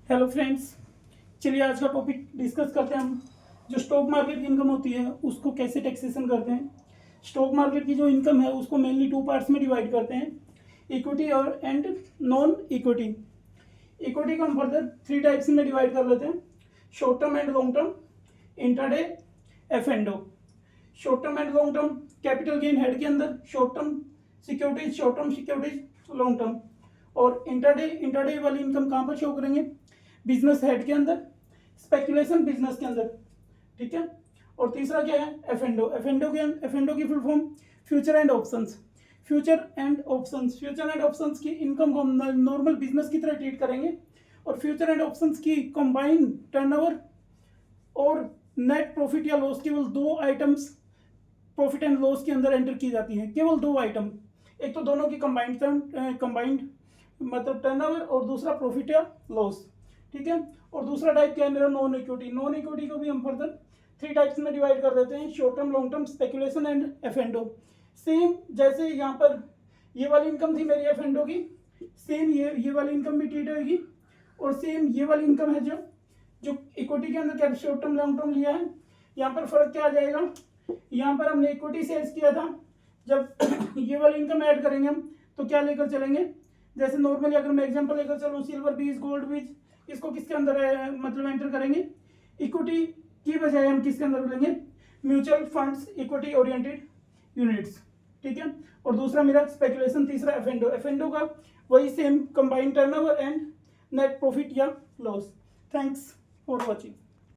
Hello friends, चलिए आज का टॉपिक डिस्कस करते हैं हम। जो स्टॉक मार्केट की इनकम होती है उसको कैसे टैक्सेशन करते हैं। स्टॉक मार्केट की जो इनकम है उसको मेनली टू पार्ट्स में डिवाइड करते हैं, इक्विटी और एंड नॉन इक्विटी। इक्विटी को हम फर्दर थ्री टाइप्स में डिवाइड कर लेते हैं, short term and long term, intraday, F and O. Short term and long term capital gain head के अंदर, short term securities long term. और इंट्राडे वाली इनकम कहाँ पर शो करेंगे, बिजनेस हेड के अंदर, स्पेकुलेशन बिजनेस के अंदर, ठीक है। और तीसरा क्या है, एफ एंड ओ की full form future and options. Future and options की इनकम को हम नॉर्मल बिजनेस की तरह ट्रीट करेंगे। और फ्यूचर एंड ऑप्शंस की कंबाइन टर्नओवर और नेट प्रॉफिट या लॉस केवल दो आइटम्स प्रॉफिट एंड लॉस के अंदर एंटर की जाती हैं, केवल दो आइटम। एक तो दोनों की कंबाइंड मतलब टर्नओवर और दूसरा प्रॉफिट या लॉस, ठीक है। और दूसरा टाइप क्या है मेरा, नॉन इक्विटी को भी हम फर्दर थ्री टाइप्स में डिवाइड कर देते हैं, short term, long term, speculation and F and O. Same जैसे यहाँ पर ये वाली इनकम थी मेरी एफ एंड ओ की, सेम ये वाली इनकम भी ट्रीट होगी। और सेम ये वाली इनकम है जो इक्विटी के अंदर क्या शॉर्ट टर्म लॉन्ग टर्म लिया है। यहाँ पर फर्क क्या आ जाएगा, यहाँ पर हमने इक्विटी सेल्स किया था, जब ये वाली इनकम ऐड करेंगे हम तो क्या लेकर चलेंगे। जैसे नॉर्मली अगर मैं एग्जांपल लेकर चलूँ, सिल्वर बीज, गोल्ड बीज, इसको किसके अंदर मतलब एंटर करेंगे, इक्विटी की बजाय हम किसके अंदर लेंगे, mutual funds equity oriented units, ठीक है। और दूसरा मेरा स्पेकुलेशन, तीसरा एफ एंड ओ का वही same combined turnover and net profit या लॉस। Thanks for watching.